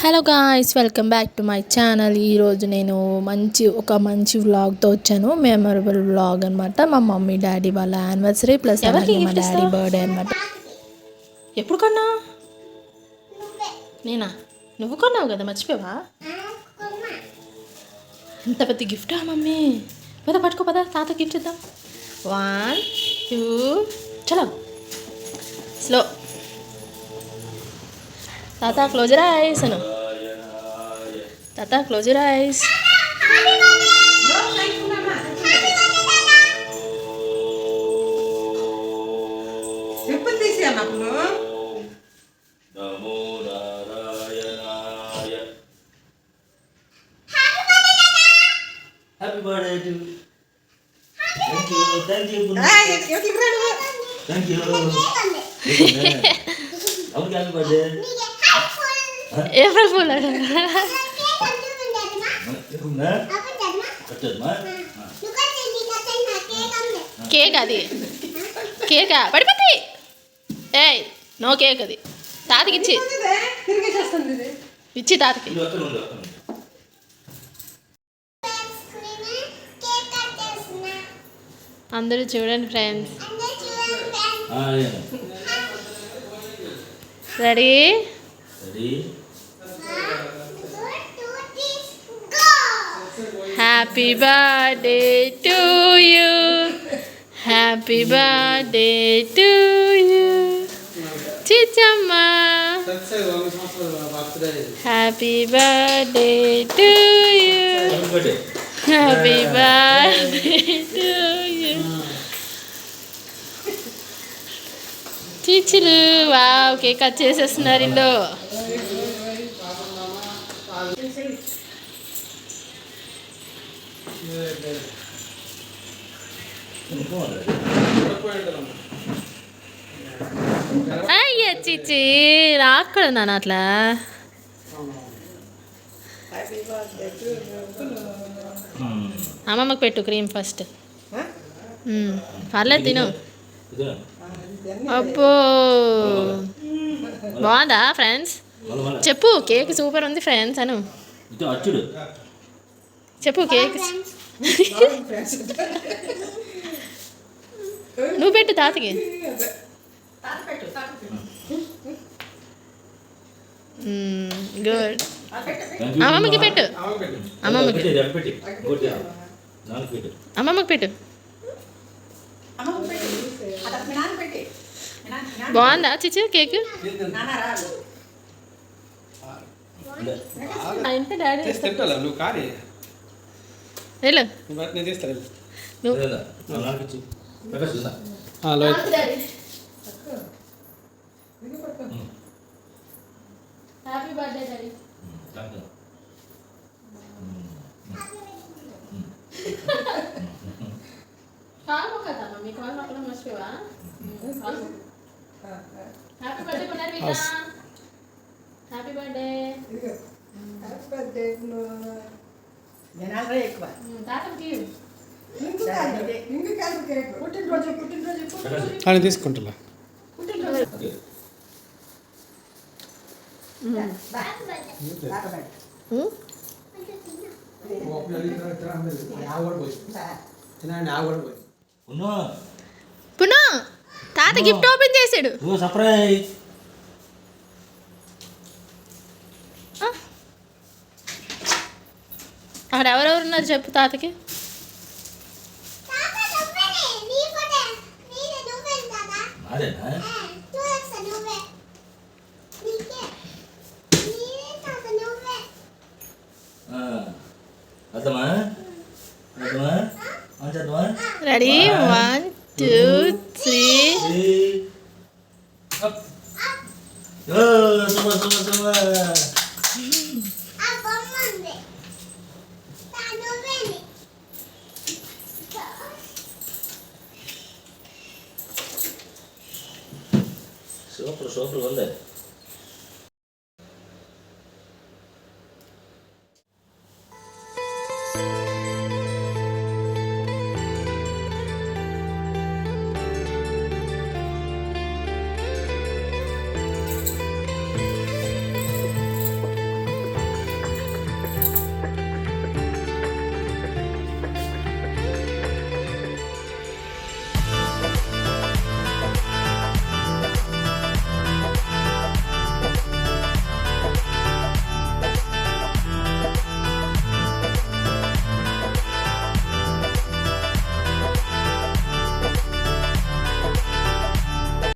Hello guys, welcome back to my channel. ఈరోజు నేను ఒక మంచి వ్లాగ్తో వచ్చాను. మెమరబుల్ వ్లాగ్ అనమాట. మా మమ్మీ డాడీ వాళ్ళ యానివర్సరీ ప్లస్ అలాగే మా డాడీ బర్త్డే అనమాట. ఎప్పుడు కొన్నా? నేనా? నువ్వు కొన్నావు కదా, మర్చిపోవా? ఎంత పెద్ద గిఫ్టా మమ్మీ? పద పట్టుకో, పద తాత గిఫ్ట్ ఇద్దాం. 1 2 చలో, స్లో. తాత క్లోజ్ యువర్ ఐస్ అను. తాత close your eyes. Happy birthday to you. Thank you. Thank you. Thank you. Happy birthday. April fool అట. కేక్ అది, కేకా పడిపోతుంది. ఏయ్, నో కేక్ అది. తాతకి ఇచ్చి తాతకి. అందరూ చూడండి friends. Ready? Happy birthday to you, happy birthday to you చిచ్చమ్మ, happy birthday to you, happy birthday to you. చిచ్చులు వావ్, కేక్ కట్ చేసేస్తున్నారు ఇంట్లో. అయ్యా చిచ్చి రాక్కడ నాన్న అట్లా. అమ్మమ్మకి పెట్టు క్రీమ్ ఫస్ట్. పర్లేదు తిను. అబ్బో, బాగుందా ఫ్రెండ్స్? చెప్పు కేక్ సూపర్ ఉంది ఫ్రెండ్స్ అను. చెప్పు కేక్. నువ్వు పెట్టు తాతకి. గుడ్. అమ్మమ్మకి పెట్టు. అమ్మమ్మకి అమ్మమ్మకి పెట్టు. బాగుందా చిచ్చు కేక్? ఇంత డాడీ వెళ్ళు. Happy birthday daddy. కాలు మొక్కదా మమ్మీ? కాలు మొక్కడం మర్చిపోవా? Happy birthday Punarvika. Happy birthday. తాతకి అని తీసుకుంటా. పునా తాత గిఫ్ట్ ఓపెన్ చేసాడు. సర్ప్రైజ్. అక్కడ ఎవరెవరు ఉన్నారు చెప్పు తాతకి. రెడీ? 1 2 3. సూపర్ సూపర్ ఉంది.